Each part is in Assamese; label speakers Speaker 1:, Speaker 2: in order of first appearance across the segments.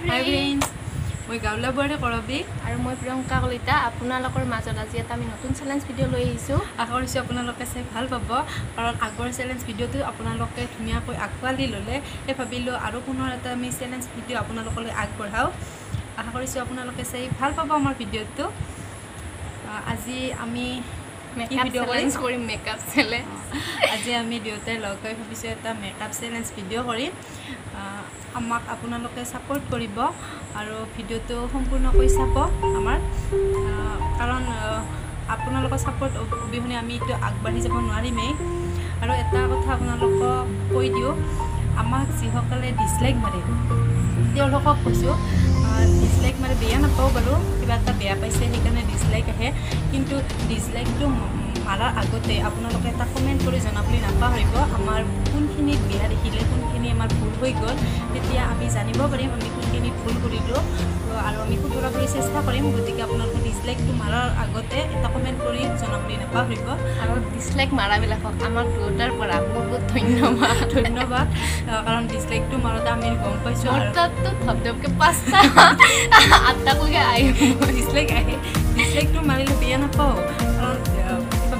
Speaker 1: friends, মই গাউলা বৰে কৰবি
Speaker 2: আৰু মই প্ৰিয়ংকা কলিতা আপোনালোকৰ মাজত আজি এটা আমি নতুন চ্যালেঞ্জ ভিডিও লৈ আহিছো
Speaker 1: আশা কৰিছো আপোনালোকে চাই ভাল পাব কাৰণ আগৰ চ্যালেঞ্জ ভিডিওটো আপোনালোকে ধুনীয়াকৈ আকোৱালি ল'লে এই ভাবিলো আৰু পুনৰ এটা আমি চ্যালেঞ্জ ভিডিও আপোনালোকলৈ আগবঢ়াও আশা কৰিছো আপোনালোকে চাই ভাল পাব আমাৰ ভিডিওটো আজি আমি
Speaker 2: মেকআপ চ্যালেঞ্জ কৰিম মেকআপ চ্যালেঞ্জ
Speaker 1: আজি আমি দুয়োটাই লগ হৈ ভাবিছো এটা মেকআপ চ্যালেঞ্জ ভিডিও কৰিম আমাক আপোনালোকে সাপোৰ্ট কৰিব আৰু ভিডিওটো সম্পূৰ্ণকৈ চাব আমাৰ কাৰণ আপোনালোকৰ সাপোৰ্ট অবিহনে আমি এইটো আগবাঢ়ি যাব নোৱাৰিমেই আৰু এটা কথা আপোনালোকক কৈ দিও আমাক যিসকলে ডিসলাইক মাৰে তেওঁলোকক কৈছো ডিসলাইক মাৰে বেয়া নাপাও বাৰু কিবা এটা বেয়া পাইছে সেইকাৰণে ডিসলাইক আহে কিন্তু ডিসলাইকটো মাৰাৰ আগতে আপোনালোকে এটা কমেন্ট কৰি জনাবলৈ নাপাহৰিব আমাৰ কোনখিনিত বেয়া দেখিলে কোনখিনি আমাৰ ভুল হৈ গ'ল তেতিয়া আমি জানিব পাৰিম আমি কোনখিনি ভুল কৰিলো আৰু আমি শুধৰাবলৈ চেষ্টা কৰিম গতিকে আপোনালোকে ডিসলাইকটো মাৰাৰ আগতে এটা কমেন্ট কৰি জনাবলৈ নাপাহৰিব
Speaker 2: আৰু ডিসলাইক মাৰাবিলাকক আমাৰ দুটাৰ পৰা বহুত ধন্যবাদ
Speaker 1: কাৰণ ডিসলাইকটো মাৰোতে আমি গম পাইছো
Speaker 2: আৰু তাততো ধপধপকে 5টা 8টা লৈকে আহিব
Speaker 1: ডিসলাইক আহে ডিসলাইকটো মাৰিলে বেয়া নাপাও কাৰণ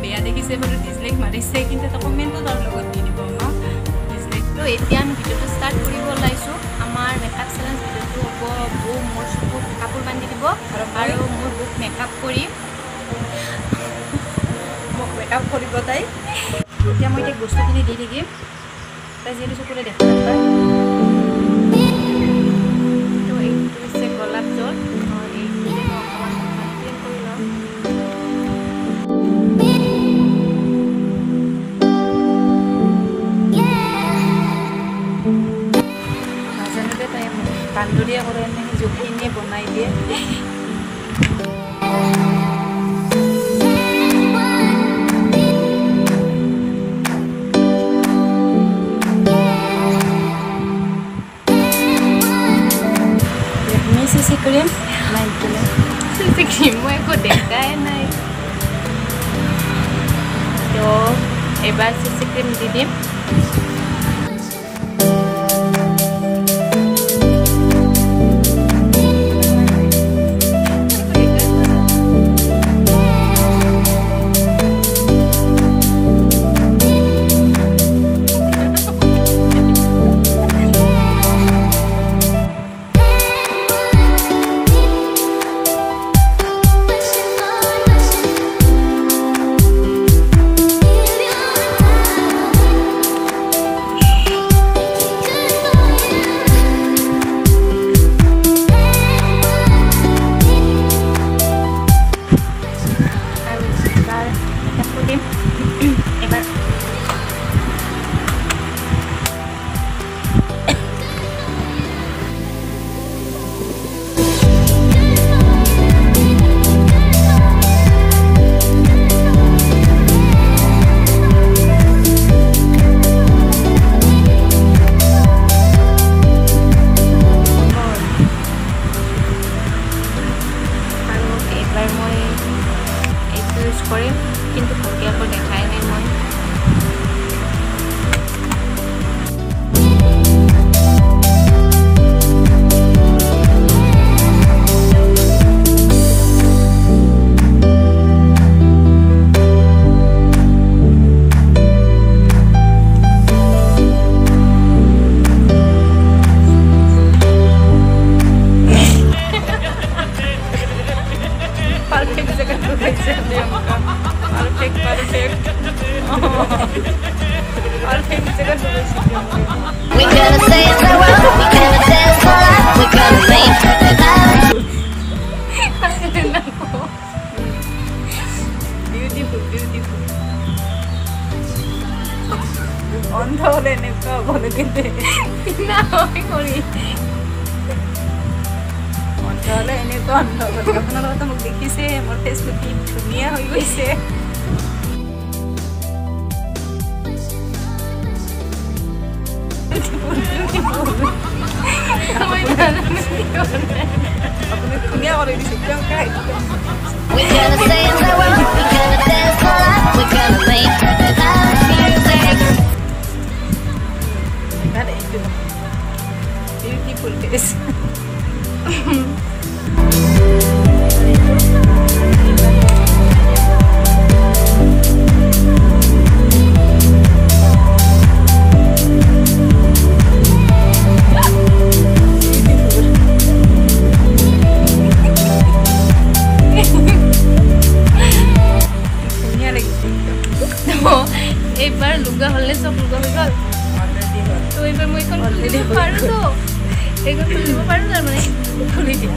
Speaker 1: বেয়া দেখিছে বাৰু ডিসলাইক মাৰিছে কিন্তু এটা কমেন্টটো তাৰ লগত দি দিব আমাক
Speaker 2: ডিসলাইকটো এতিয়া আমি ভিডিওটো ষ্টাৰ্ট কৰিব ওলাইছো আমাৰ মেকআপ চ্যালেঞ্জ ভিডিওটো হ'ব মোৰ চকুত কাপোৰ বান্ধি দিব আৰু মোৰ বুক মেকআপ কৰি
Speaker 1: মোক মেকআপ কৰিব তাই এতিয়া মই এই বস্তুখিনি দি থাকিম তাই যিহেতু চকুৰে দেখা নাপায়
Speaker 2: তো এইটো হৈছে গোলাপ জল
Speaker 1: বান্দৰীয়া কৰে এনে জোখিনিয়ে বনাই দিয়ে CC cream নাই কিনে
Speaker 2: CC cream মই একো দেখাই নাই তো এবাৰ CC cream দি দিম কৰিম কিন্তু ভালকৈ আকৌ দেখাই নাই মই
Speaker 3: We're gonna say it so well, we're gonna dance for life, we're gonna sing
Speaker 1: beautiful beautiful অন্ধ হলে এনেকুৱা বলে কিন্তু
Speaker 2: না হয় কৰি
Speaker 1: অন্ধ হলে এনেকুৱা অন্ধ কৰে আপোনালোকে মোক দেখিছে মোৰ ফেচটো কি ধুনীয়া হৈ গৈছে আপুনি ধুনীয়া কৰি দিছে Priyanka
Speaker 3: We're gonna say it so well, we're gonna dance for life, we're gonna sing loud music.
Speaker 1: That is beautiful face.
Speaker 2: এইবাৰ লুগা হ'লে চব লুগা হৈ গ'ল তো এইবাৰ মই এখন খুলিব পাৰোঁ তো এইখন খুলিব পাৰোঁ তাৰমানে খুলি দিয়া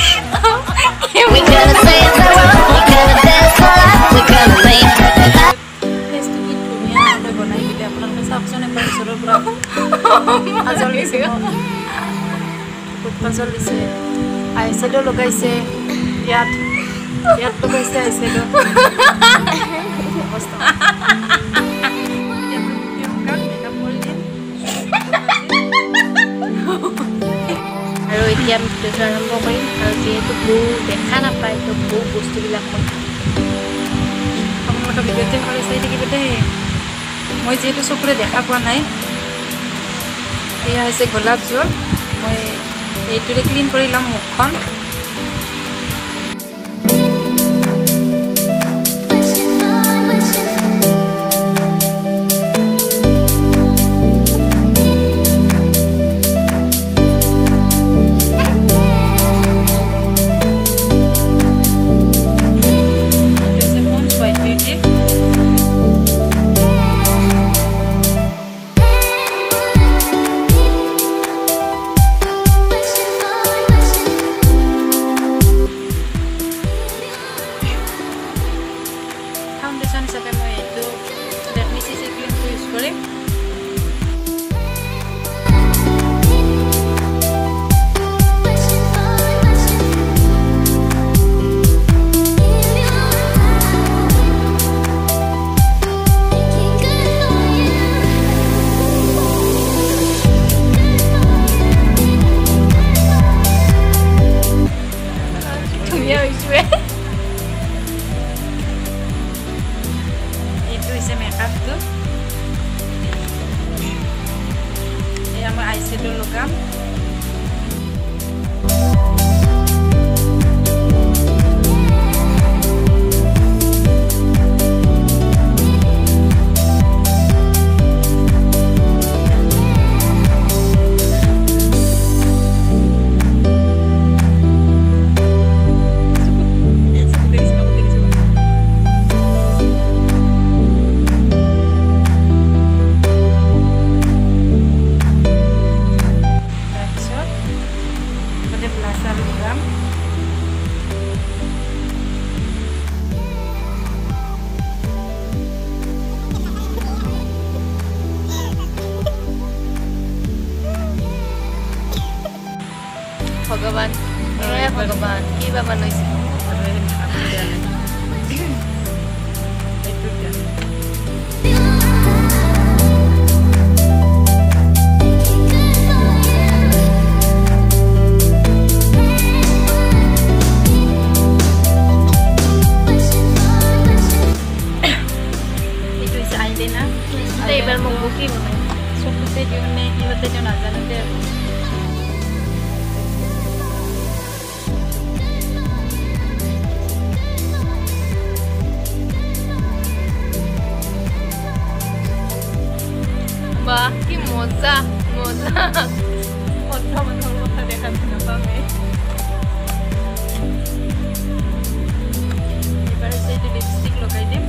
Speaker 3: We gonna say the world, we gonna dance all night, we gonna make love.
Speaker 1: ফেচটো কি ধুনীয়াকৈ বনাই দিলে আপোনালোকে চাওকচোন এবাৰ ওচৰৰ পৰা পাজল দিছে বহুত পাজল দিছে আইশ্বেডো লগাইছে ইয়াত লগাইছে আইশ্বেডো অৱস্থা
Speaker 2: আৰু এতিয়া আমি ভিডিঅ'টো আৰম্ভ কৰিম আৰু যিহেতু বৌ দেখা নাপায় তো বৌ বস্তুবিলাক মই
Speaker 1: আপোনালোকে ভিডিঅ'তে কৰি চাই থাকিব দেই মই যিহেতু চকুৰে দেখা পোৱা নাই এয়া হৈছে গোলাপ জল মই এইটোৰে ক্লিন কৰি ল'ম মুখখন ফাউণ্ডেশ্যন হিচাপে মই এইটো লেকমি চিচি ক্ৰীমটো ইউজ কৰিম
Speaker 2: ধুনীয়া হৈছে
Speaker 1: এইটো হৈছে মেকআপটো এয়া মই আইশ্বেডো লগাম
Speaker 2: ভগৱান হে ভগৱান কি বা বনাইছে
Speaker 1: এইটো হৈছে আইলাইনা
Speaker 2: এইবাৰ মোক কি বনাই
Speaker 1: চকুতে দিওঁ নে কিহতে দিওঁ নাজানো দে
Speaker 2: বাহ কি মজা মজা কথা মানুহৰ কথা দেখা নাপামে
Speaker 1: এবাৰ হৈছে এইটো লিপষ্টিক লগাই দিম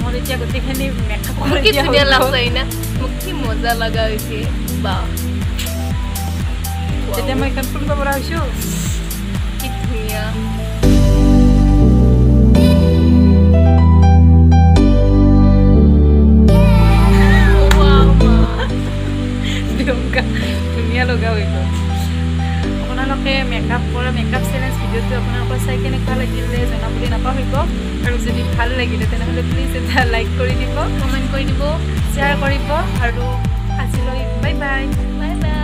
Speaker 1: মোৰ এতিয়া গোটেইখিনি মেকআপ কৰি
Speaker 2: কি
Speaker 1: দিয়া
Speaker 2: ধুনীয়া
Speaker 1: হৈ
Speaker 2: লাগছে
Speaker 1: গ'ল।
Speaker 2: না মোক কি মজা লগা হৈছে বাহ
Speaker 1: এতিয়া মই এখন ফুৰিব পৰা হৈছোঁ
Speaker 2: কি ধুনীয়া wow
Speaker 1: সেই মেকআপ কৰা মেকআপ চেলেঞ্জ ভিডিঅ'টো আপোনালোকৰ চাই কেনেকুৱা লাগিলে জনাবলৈ নাপাহৰিব আৰু যদি ভাল লাগিলে তেনেহ'লে প্লিজ এটা লাইক কৰি দিব, কমেণ্ট কৰি দিব, শ্বেয়াৰ কৰিব আৰু আজিলৈ বাই বাই।
Speaker 2: Bye bye.